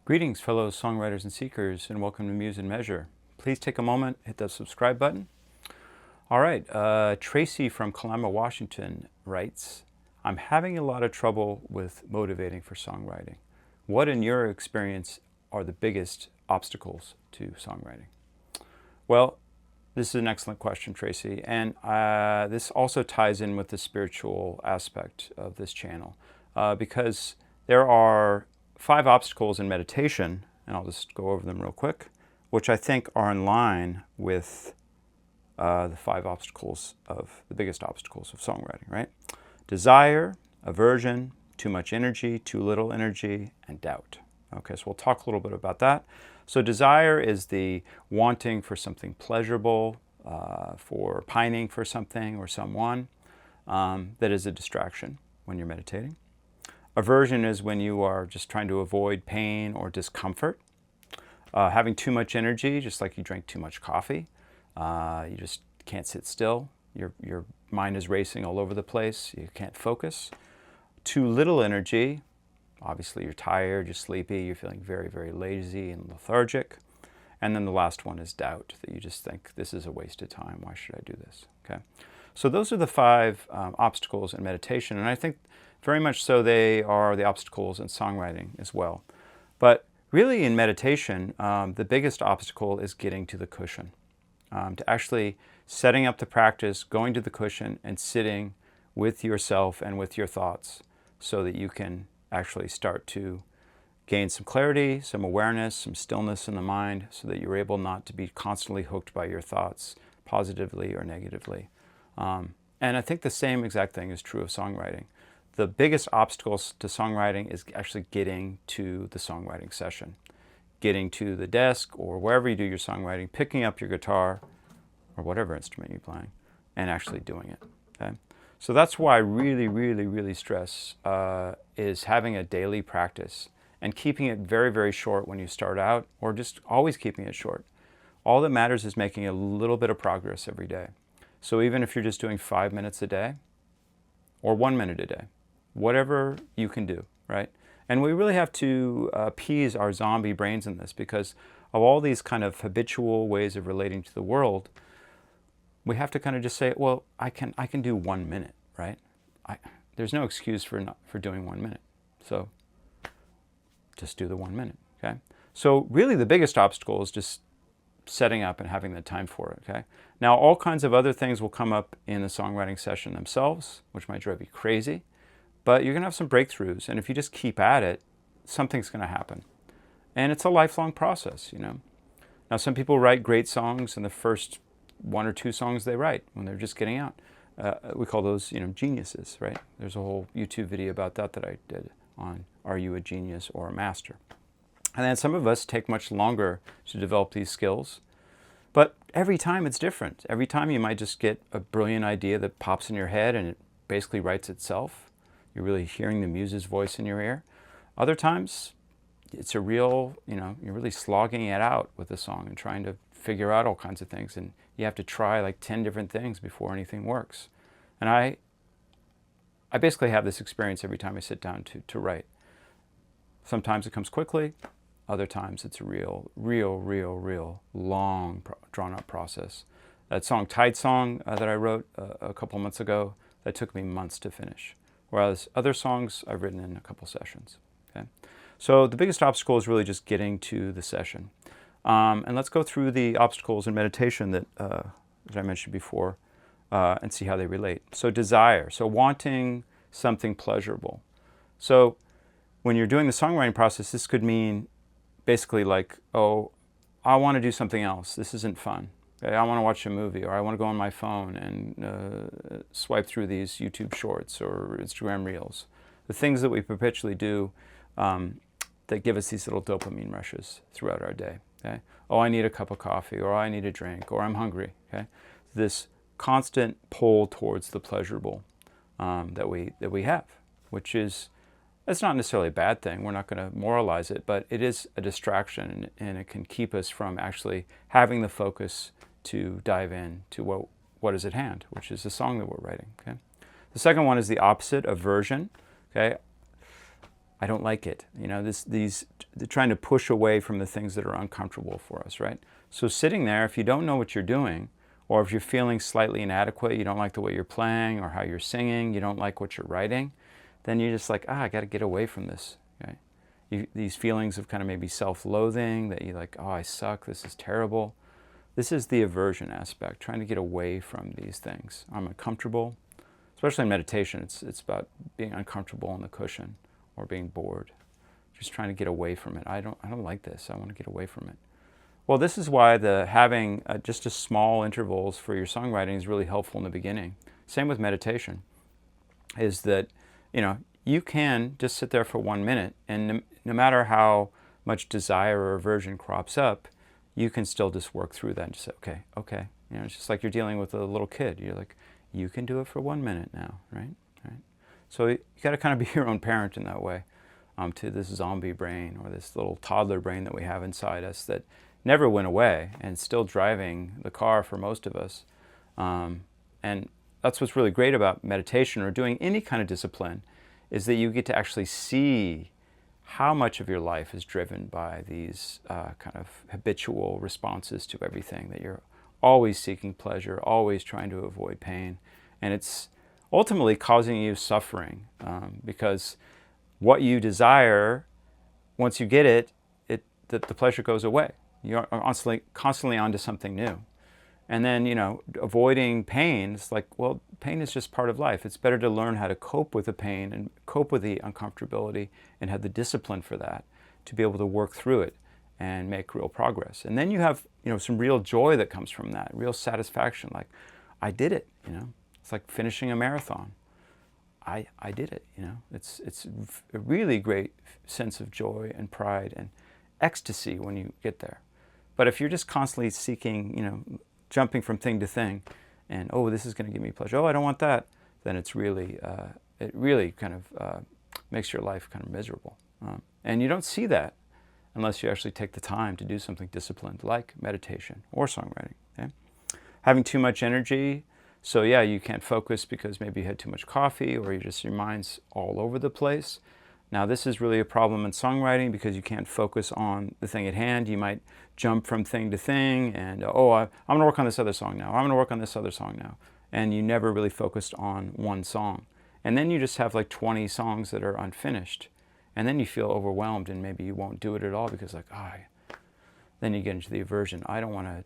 Greetings, fellow songwriters and seekers, and welcome to Muse and Measure. Please take a moment, hit the subscribe button. All right, Tracy from Kalama, Washington writes, I'm having a lot of trouble with motivating for songwriting. What, in your experience, are the biggest obstacles to songwriting? Well, this is an excellent question, Tracy, and this also ties in with the spiritual aspect of this channel because there are 5 obstacles in meditation, and I'll just go over them real quick, which I think are in line with the 5 obstacles of the biggest obstacles of songwriting, right? Desire, aversion, too much energy, too little energy, and doubt. Okay, so we'll talk a little bit about that. So desire is the wanting for something pleasurable, for pining for something or someone that is a distraction when you're meditating. Aversion is when you are just trying to avoid pain or discomfort. Having too much energy, just like you drank too much coffee. You just can't sit still. Your mind is racing all over the place. You can't focus. Too little energy, obviously you're tired, you're sleepy, you're feeling very, very lazy and lethargic. And then the last one is doubt, that you just think, this is a waste of time, why should I do this? Okay. So those are the 5 obstacles in meditation, and I think very much so they are the obstacles in songwriting as well. But really in meditation, the biggest obstacle is getting to the cushion, to actually setting up the practice, going to the cushion and sitting with yourself and with your thoughts so that you can actually start to gain some clarity, some awareness, some stillness in the mind so that you're able not to be constantly hooked by your thoughts, positively or negatively. And I think the same exact thing is true of songwriting. The biggest obstacles to songwriting is actually getting to the songwriting session, getting to the desk or wherever you do your songwriting, picking up your guitar or whatever instrument you're playing and actually doing it. Okay? So that's why I really stress is having a daily practice and keeping it very, very short when you start out, or just always keeping it short. All that matters is making a little bit of progress every day. So even if you're just doing 5 minutes a day or 1 minute a day, whatever you can do, right? And we really have to appease our zombie brains in this because of all these kind of habitual ways of relating to the world. We have to kind of just say, well, I can do 1 minute, right? There's no excuse for doing 1 minute. So just do the 1 minute, okay? So really the biggest obstacle is just setting up and having the time for it, okay? Now all kinds of other things will come up in the songwriting session themselves, which might drive you crazy, but you're gonna have some breakthroughs, and if you just keep at it, something's gonna happen. And it's a lifelong process, you know? Now some people write great songs in the first 1 or 2 songs they write when they're just getting out. We call those, geniuses, right? There's a whole YouTube video about that I did on Are You a Genius or a Master? And then some of us take much longer to develop these skills. But every time it's different. Every time you might just get a brilliant idea that pops in your head and it basically writes itself. You're really hearing the muse's voice in your ear. Other times, it's a real, you're really slogging it out with a song and trying to figure out all kinds of things. And you have to try like 10 different things before anything works. And I basically have this experience every time I sit down to write. Sometimes it comes quickly. Other times it's a real long, drawn-out process. That song, Tide Song, that I wrote a couple months ago, that took me months to finish. Whereas other songs I've written in a couple sessions. Okay? So the biggest obstacle is really just getting to the session. And let's go through the obstacles in meditation that I mentioned before and see how they relate. So desire, so wanting something pleasurable. So when you're doing the songwriting process, this could mean basically like, oh, I want to do something else. This isn't fun. Okay? I want to watch a movie, or I want to go on my phone and swipe through these YouTube shorts or Instagram reels. The things that we perpetually do that give us these little dopamine rushes throughout our day. Okay? Oh, I need a cup of coffee, or I need a drink, or I'm hungry. Okay? This constant pull towards the pleasurable that we have, which is, it's not necessarily a bad thing. We're not going to moralize it, but it is a distraction, and it can keep us from actually having the focus to dive in to what is at hand, which is the song that we're writing. Okay? The second one is the opposite, aversion. Okay? I don't like it. They're trying to push away from the things that are uncomfortable for us, right? So sitting there, if you don't know what you're doing, or if you're feeling slightly inadequate, you don't like the way you're playing or how you're singing, you don't like what you're writing, then you're just like, I got to get away from this. Okay? These feelings of kind of maybe self-loathing, that you're like, oh, I suck, this is terrible. This is the aversion aspect, trying to get away from these things. I'm uncomfortable, especially in meditation. It's about being uncomfortable on the cushion or being bored, just trying to get away from it. I don't like this. I want to get away from it. Well, this is why having just a small intervals for your songwriting is really helpful in the beginning. Same with meditation, is that you can just sit there for 1 minute, and no matter how much desire or aversion crops up, you can still just work through that and just say, okay. It's just like you're dealing with a little kid. You're like, you can do it for 1 minute now, right? So you got to kind of be your own parent in that way, to this zombie brain or this little toddler brain that we have inside us that never went away and still driving the car for most of us. And that's what's really great about meditation or doing any kind of discipline, is that you get to actually see how much of your life is driven by these kind of habitual responses to everything, that you're always seeking pleasure, always trying to avoid pain. And it's ultimately causing you suffering, because what you desire, once you get it, the pleasure goes away. You're constantly onto something new. And then, avoiding pain, it's like, well, pain is just part of life. It's better to learn how to cope with the pain and cope with the uncomfortability and have the discipline for that, to be able to work through it and make real progress. And then you have, some real joy that comes from that, real satisfaction, like, I did it, It's like finishing a marathon. I did it, It's a really great sense of joy and pride and ecstasy when you get there. But if you're just constantly seeking, jumping from thing to thing, and this is going to give me pleasure, I don't want that, then it really kind of makes your life kind of miserable. And you don't see that unless you actually take the time to do something disciplined like meditation or songwriting. Okay? Having too much energy, so you can't focus because maybe you had too much coffee, or your mind's all over the place. Now, this is really a problem in songwriting because you can't focus on the thing at hand. You might jump from thing to thing and, I'm going to work on this other song now. I'm going to work on this other song now. And you never really focused on one song. And then you just have like 20 songs that are unfinished. And then you feel overwhelmed and maybe you won't do it at all because then you get into the aversion. I don't want to,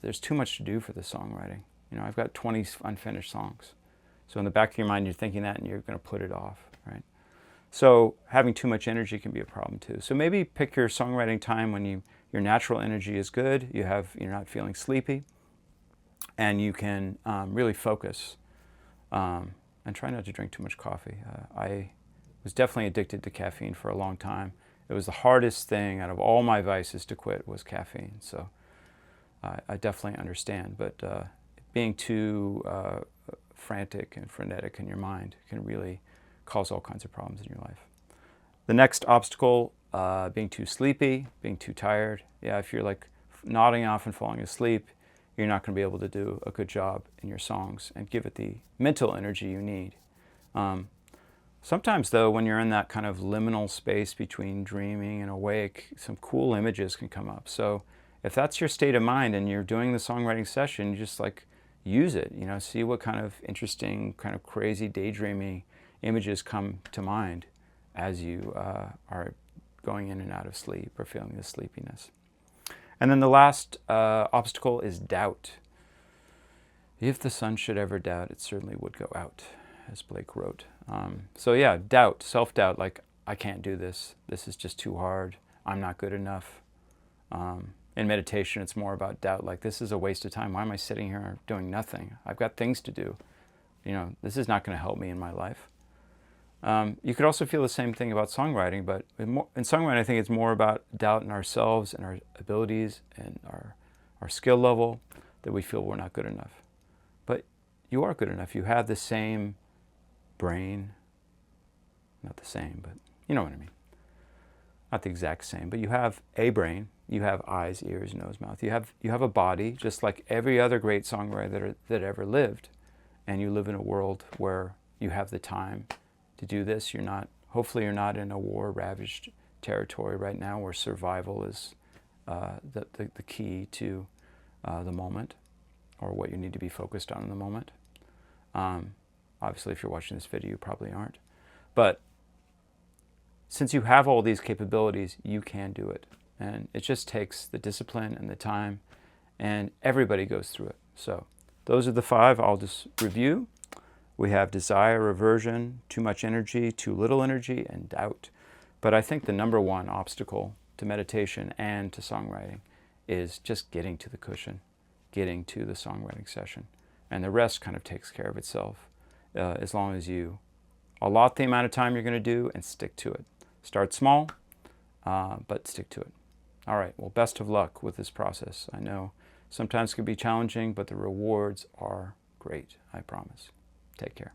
there's too much to do for this songwriting. I've got 20 unfinished songs. So in the back of your mind, you're thinking that and you're going to put it off, right? So having too much energy can be a problem too. So maybe pick your songwriting time when your natural energy is good, you're not feeling sleepy, and you can really focus, and try not to drink too much coffee. I was definitely addicted to caffeine for a long time. It was the hardest thing out of all my vices to quit was caffeine. So I definitely understand. But being too frantic and frenetic in your mind can really cause all kinds of problems in your life. The next obstacle, being too sleepy, being too tired. If you're like nodding off and falling asleep, you're not going to be able to do a good job in your songs and give it the mental energy you need. Sometimes, though, when you're in that kind of liminal space between dreaming and awake, some cool images can come up. So if that's your state of mind and you're doing the songwriting session, you just use it, see what kind of interesting, kind of crazy daydreaming images come to mind as you are going in and out of sleep or feeling the sleepiness. And then the last obstacle is doubt. If the sun should ever doubt, it certainly would go out, as Blake wrote. Doubt, self-doubt, like, I can't do this. This is just too hard. I'm not good enough. In meditation, it's more about doubt, like, this is a waste of time. Why am I sitting here doing nothing? I've got things to do. This is not going to help me in my life. You could also feel the same thing about songwriting, but in songwriting, I think it's more about doubt in ourselves and our abilities and our skill level, that we feel we're not good enough. But you are good enough. You have the same brain, not the same, but you know what I mean. Not the exact same, but you have a brain. You have eyes, ears, nose, mouth. You have a body, just like every other great songwriter that ever lived. And you live in a world where you have the time to do this. You're not Hopefully you're not in a war-ravaged territory right now where survival is the key to the moment, or what you need to be focused on in the moment. Obviously, if you're watching this video, you probably aren't. But since you have all these capabilities, you can do it. And it just takes the discipline and the time, and everybody goes through it. So those are the 5 I'll just review. We have desire, aversion, too much energy, too little energy, and doubt. But I think the number one obstacle to meditation and to songwriting is just getting to the cushion, getting to the songwriting session. And the rest kind of takes care of itself, as long as you allot the amount of time you're going to do and stick to it. Start small, but stick to it. All right, well, best of luck with this process. I know sometimes it can be challenging, but the rewards are great, I promise. Take care.